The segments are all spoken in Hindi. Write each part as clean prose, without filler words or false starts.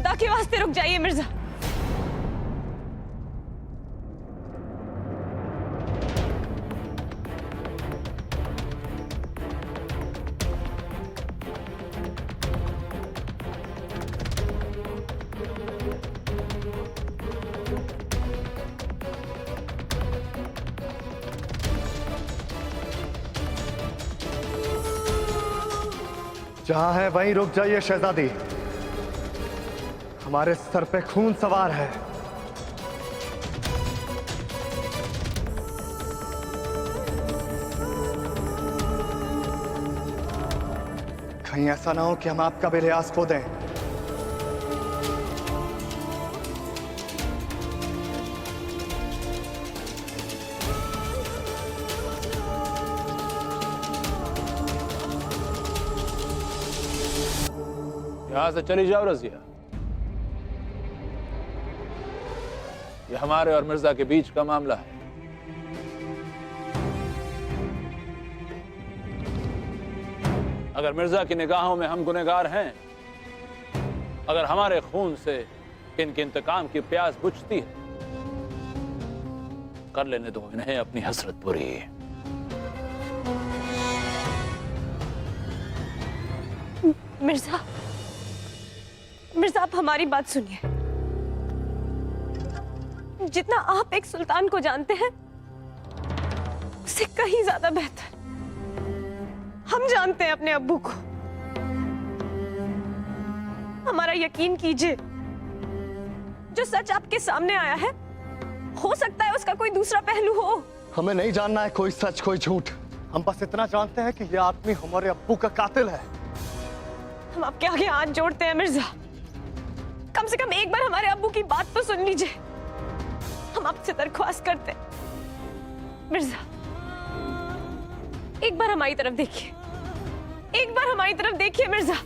खुदा के वास्ते रुक जाइए मिर्जा। जहां है वहीं रुक जाइए शहजादी, हमारे सर पे खून सवार है। कहीं ऐसा ना हो कि हम आपका भी लिहाज खो दें। यहां से चली जाओ रजिया, ये हमारे और मिर्जा के बीच का मामला है। अगर मिर्जा की निगाहों में हम गुनहगार हैं, अगर हमारे खून से इनके इंतकाम की प्यास बुझती है, कर लेने दो इन्हें अपनी हसरत पूरी। मिर्जा, मिर्जा आप हमारी बात सुनिए। जितना आप एक सुल्तान को जानते हैं, उससे कहीं ज्यादा बेहतर हम जानते हैं अपने अब्बू को। हमारा यकीन कीजिए, जो सच आपके सामने आया है, हो सकता है उसका कोई दूसरा पहलू हो। हमें नहीं जानना है कोई सच कोई झूठ, हम बस इतना जानते हैं कि यह आदमी हमारे अब्बू का कातिल है। हम आपके आगे हाथ जोड़ते हैं मिर्जा, कम से कम एक बार हमारे अब्बू की बात तो सुन लीजिए। हम आपसे दरख्वास्त करते हैं मिर्जा, एक बार हमारी तरफ देखिए, एक बार हमारी तरफ देखिए मिर्जा।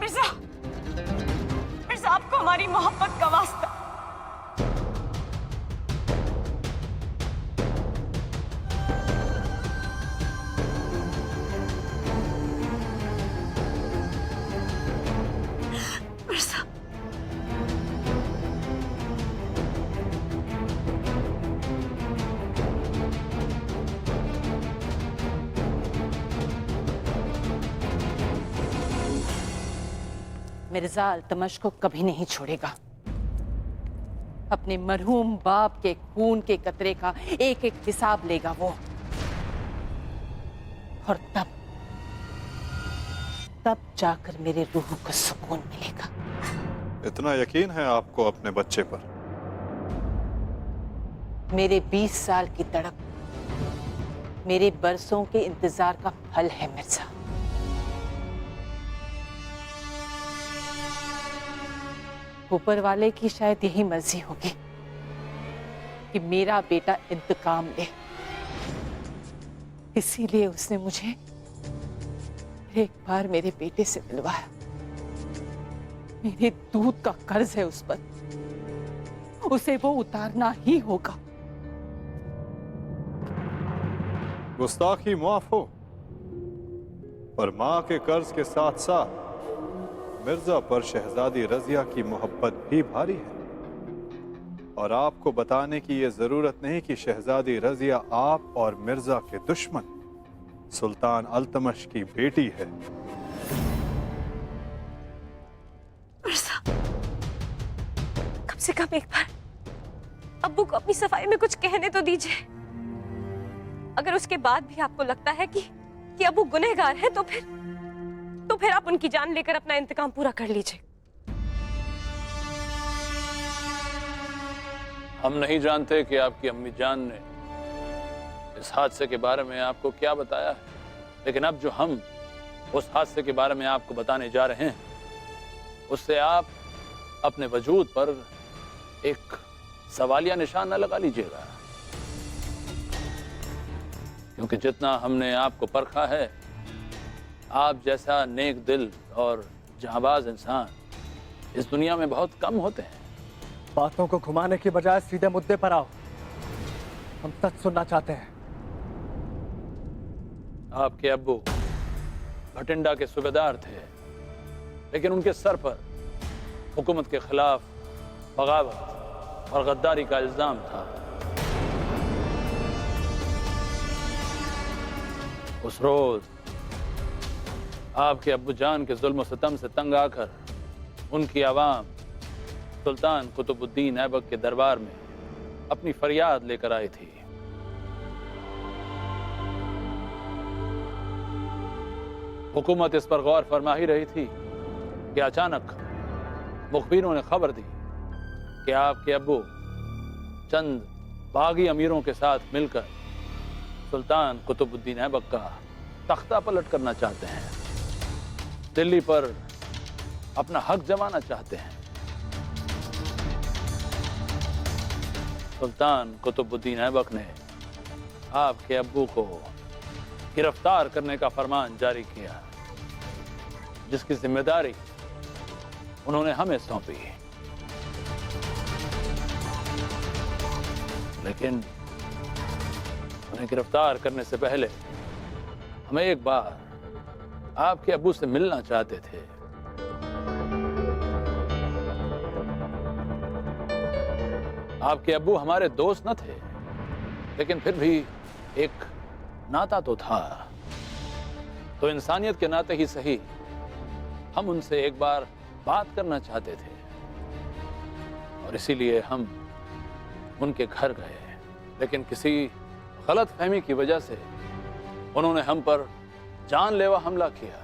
मिर्जा, मिर्जा आपको हमारी मोहब्बत का वास्ता। मिर्जा अल्तमश को कभी नहीं छोड़ेगा। अपने मरहूम बाप के खून के कतरे का एक एक हिसाब लेगा वो, और तब जाकर मेरे रूह को सुकून मिलेगा। इतना यकीन है आपको अपने बच्चे पर? मेरे 20 साल की तड़प, मेरे बरसों के इंतजार का फल है मिर्जा। ऊपर वाले की शायद यही मर्जी होगी कि मेरा बेटा इंतकाम ले, इसीलिए उसने मुझे एक बार मेरे बेटे से मिलवाया। मेरे दूध का कर्ज है उस पर, उसे वो उतारना ही होगा। गुस्ताखी माफ हो, पर मां के कर्ज के साथ साथ मिर्जा पर शहजादी रजिया की मोहब्बत भी भारी है। और आपको बताने की यह जरूरत नहीं कि शहजादी रजिया आप और मिर्जा के दुश्मन सुल्तान अल्तमश की बेटी है। मिर्जा, कम से कम एक बार अब्बू को अपनी सफाई में कुछ कहने तो दीजिए। अगर उसके बाद भी आपको लगता है कि अब्बू गुनहगार है, तो फिर आप उनकी जान लेकर अपना इंतकाम पूरा कर लीजिए। हम नहीं जानते कि आपकी अम्मी जान ने इस हादसे के बारे में आपको क्या बताया है, लेकिन अब जो हम उस हादसे के बारे में आपको बताने जा रहे हैं, उससे आप अपने वजूद पर एक सवालिया निशान न लगा लीजिएगा। क्योंकि जितना हमने आपको परखा है, आप जैसा नेक दिल और जहांबाज इंसान इस दुनिया में बहुत कम होते हैं। बातों को घुमाने की बजाय सीधे मुद्दे पर आओ। हम सच सुनना चाहते हैं। आपके अब्बू भटिंडा के सूबेदार थे, लेकिन उनके सर पर हुकूमत के खिलाफ बगावत और गद्दारी का इल्जाम था। उस रोज आपके अब्बू जान के जुल्म सितम से तंग आकर उनकी आवाम सुल्तान कुतुबुद्दीन ऐबक के दरबार में अपनी फरियाद लेकर आई थी। हुकूमत इस पर गौर फरमा ही रही थी कि अचानक मुखबिरों ने खबर दी कि आपके अब्बू चंद बागी अमीरों के साथ मिलकर सुल्तान कुतुबुद्दीन ऐबक का तख्ता पलट करना चाहते हैं, दिल्ली पर अपना हक जमाना चाहते हैं। सुल्तान कुतुबुद्दीन ऐबक ने आपके अब्बू को गिरफ्तार करने का फरमान जारी किया, जिसकी जिम्मेदारी उन्होंने हमें सौंपी। लेकिन उन्हें गिरफ्तार करने से पहले हम एक बार आपके अब्बू से मिलना चाहते थे। आपके अब्बू हमारे दोस्त न थे, लेकिन फिर भी एक नाता तो था, तो इंसानियत के नाते ही सही हम उनसे एक बार बात करना चाहते थे, और इसीलिए हम उनके घर गए। लेकिन किसी गलत फहमी की वजह से उन्होंने हम पर जानलेवा हमला किया।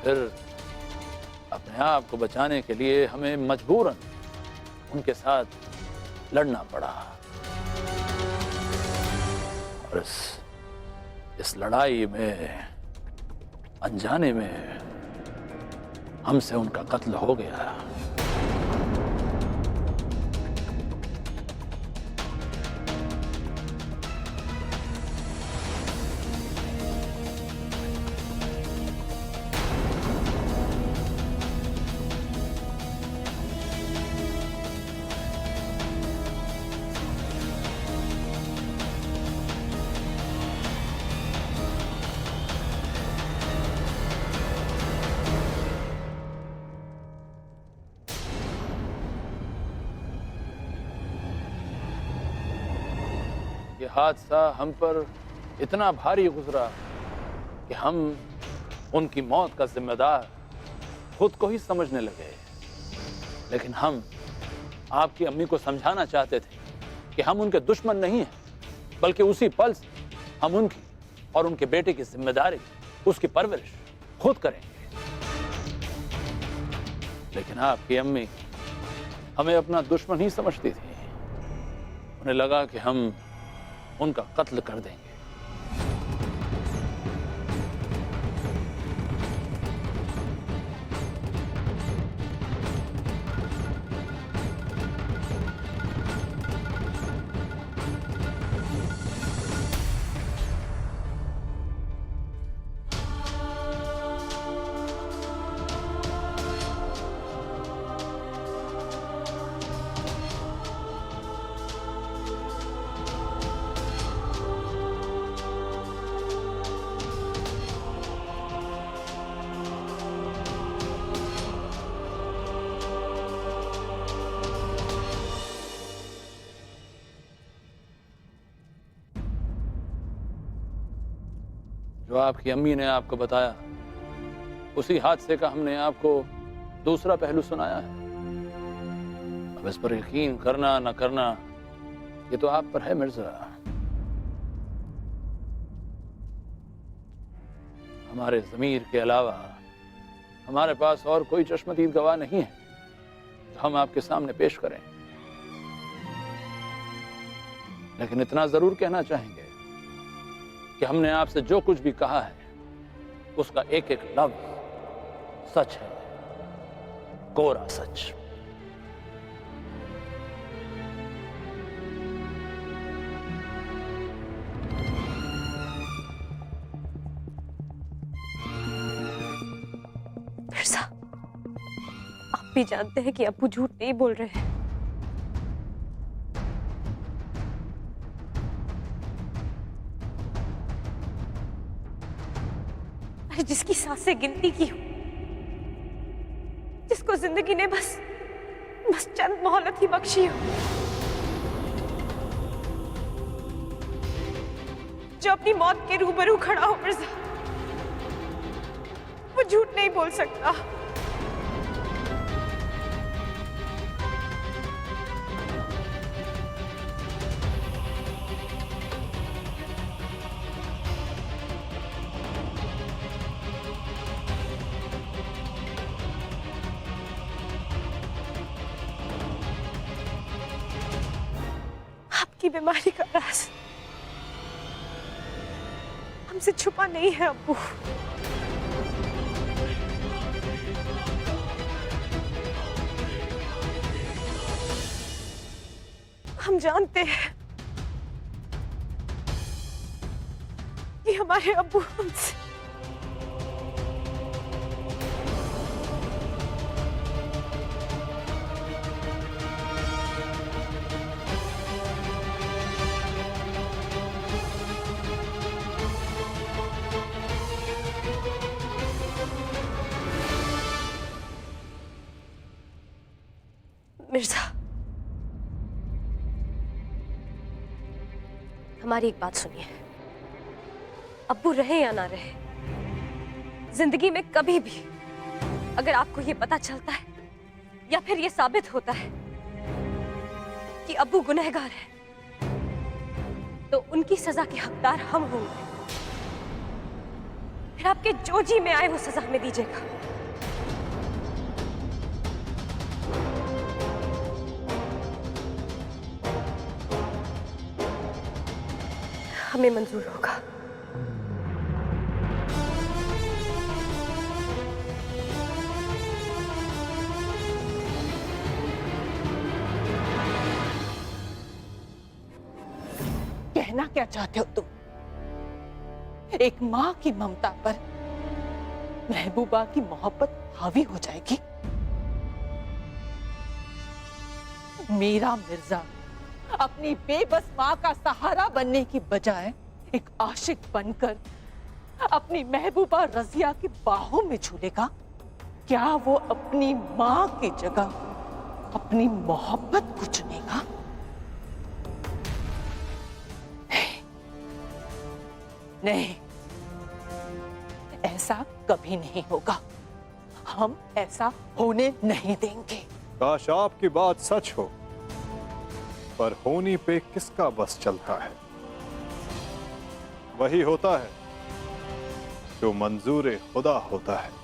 फिर अपने आप को बचाने के लिए हमें मजबूरन उनके साथ लड़ना पड़ा, और इस लड़ाई में अनजाने में हमसे उनका कत्ल हो गया। ये हादसा हम पर इतना भारी गुजरा कि हम उनकी मौत का जिम्मेदार खुद को ही समझने लगे। लेकिन हम आपकी अम्मी को समझाना चाहते थे कि हम उनके दुश्मन नहीं हैं, बल्कि उसी पल से हम उनकी और उनके बेटे की जिम्मेदारी, उसकी परवरिश खुद करेंगे। लेकिन आपकी अम्मी हमें अपना दुश्मन ही समझती थी। उन्हें लगा कि हम उनका कत्ल कर देंगे। जो आपकी अम्मी ने आपको बताया, उसी हादसे का हमने आपको दूसरा पहलू सुनाया है। अब इस पर यकीन करना न करना ये तो आप पर है मिर्जा। हमारे ज़मीर के अलावा हमारे पास और कोई चश्मदीद गवाह नहीं है जो हम आपके सामने पेश करें। लेकिन इतना जरूर कहना चाहेंगे कि हमने आपसे जो कुछ भी कहा है उसका एक एक लफ्ज सच है, कोरा सच। मिर्जा, आप भी जानते हैं कि अब्बू झूठ नहीं बोल रहे हैं। आज जिसकी सांसें गिनती की हूं, जिसको जिंदगी ने बस चंद मोहलत ही बख्शी हो, जो अपनी मौत के रूबरू खड़ा हो मिर्जा, वो झूठ नहीं बोल सकता। आपकी बीमारी का राज हमसे छुपा नहीं है अब्बू। हम जानते हैं कि हमारे अब्बू हमसे मिर्जा, हमारी एक बात सुनिए। अब्बू रहे या ना रहे, जिंदगी में कभी भी अगर आपको ये पता चलता है या फिर ये साबित होता है कि अब्बू गुनहगार है, तो उनकी सजा के हकदार हम होंगे। फिर आपके जो जी में आए वो सजा हमें दीजिएगा। हमें मंजूर होगा। कहना क्या चाहते हो तुम? एक माँ की ममता पर महबूबा की मोहब्बत हावी हो जाएगी? मेरा मिर्जा अपनी बेबस माँ का सहारा बनने की बजाय एक आशिक बनकर अपनी महबूबा रजिया की बाहों में झूलेगा? क्या वो अपनी माँ की जगह अपनी मोहब्बत को चुनेगा? नहीं, ऐसा कभी नहीं होगा। हम ऐसा होने नहीं देंगे। काश आपकी बात सच हो, पर होनी पे किसका बस चलता है? वही होता है जो मंजूर खुदा होता है।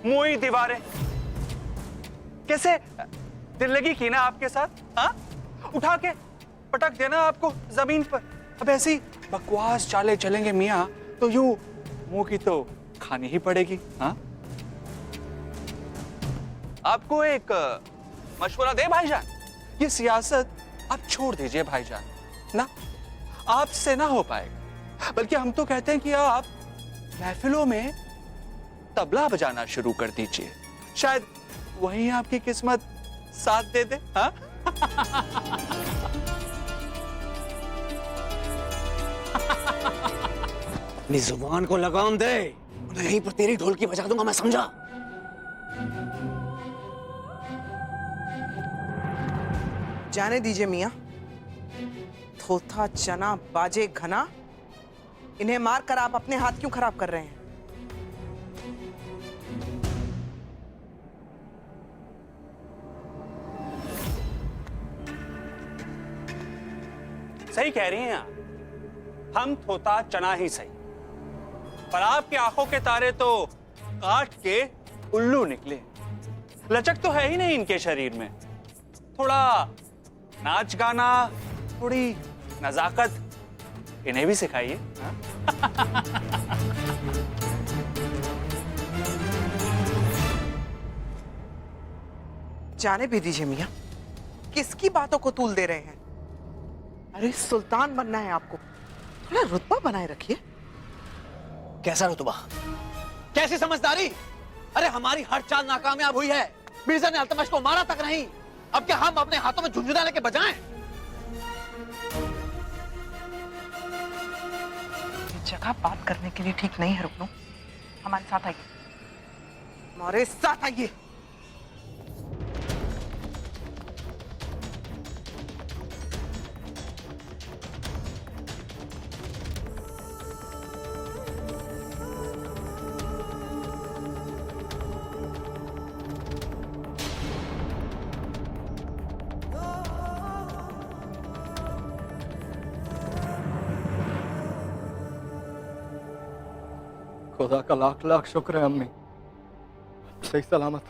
मोई दीवारें। कैसे दिल लगी की ना आपके साथ? हाँ, उठा के पटक देना आपको जमीन पर। अब ऐसी बकवास चाले चलेंगे मियाँ तो यूं मुंह की तो खानी ही पड़ेगी। हाँ, आपको एक मशवरा दे भाईजान, ये सियासत आप छोड़ दीजिए भाईजान ना, आपसे ना हो पाएगा। बल्कि हम तो कहते हैं कि आप महफिलों में तबला बजाना शुरू कर दीजिए, शायद वहीं आपकी किस्मत साथ दे दे। हाँ? अपनी जुबान को लगाम दे, तो यहीं पर तेरी ढोलकी बजा दूंगा मैं, समझा? जाने दीजिए मियाँ, थोथा चना बाजे घना, इन्हें मारकर आप अपने हाथ क्यों खराब कर रहे हैं? सही कह रही हैं आप, हम थोता चना ही सही, पर आपकी आंखों के तारे तो काट के उल्लू निकले। लचक तो है ही नहीं इनके शरीर में। थोड़ा नाच गाना, थोड़ी नजाकत इन्हें भी सिखाइए। जाने भी दीजिए मियाँ, किसकी बातों को तूल दे रहे हैं? अरे सुल्तान बनना है आपको, थोड़ा रुतबा बनाए रखिए। कैसा रुतबा, कैसी समझदारी? अरे हमारी हर चाल नाकामयाब हुई है, मिर्जा ने अल्तमश को मारा तक नहीं, अब क्या हम अपने हाथों में झुंझुना लेके बजाएं? ये जगह बात करने के लिए ठीक नहीं है, रुकनो, हमारे साथ आइए, हमारे साथ आइए। खुदा का लाख लाख शुक्र है अम्मी, सही सलामत।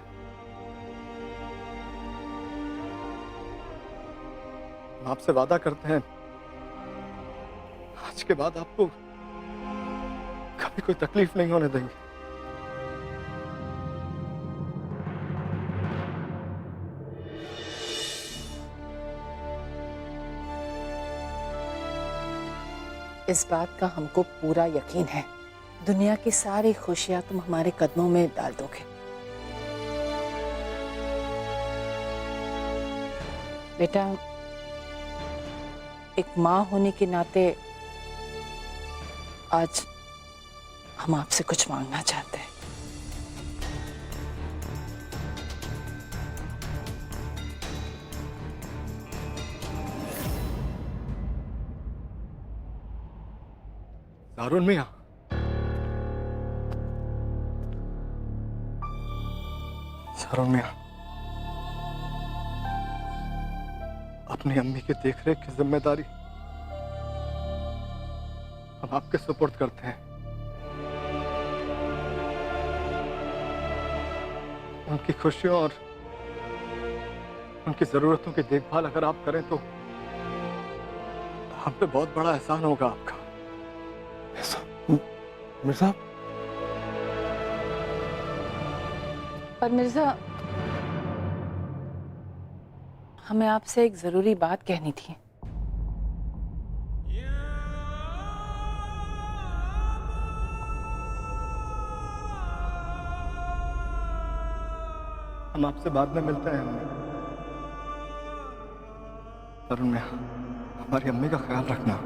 हम आपसे वादा करते हैं, आज के बाद आपको कभी कोई तकलीफ नहीं होने देंगे। इस बात का हमको पूरा यकीन है, दुनिया की सारी खुशियां तुम हमारे कदमों में डाल दोगे। बेटा, एक माँ होने के नाते आज हम आपसे कुछ मांगना चाहते हैं। दारुन मियां, दारुन मियां, अपनी अम्मी की देखरेख की जिम्मेदारी हम आपके सुपुर्द करते हैं। उनकी खुशियों और उनकी जरूरतों की देखभाल अगर आप करें तो हम पे बहुत बड़ा एहसान होगा आपका। मिर्जा, पर मिर्जा, हमें आपसे एक जरूरी बात कहनी थी। हम आपसे बाद में मिलते हैं। अरुण मियां, हमारी अम्मी का ख्याल रखना।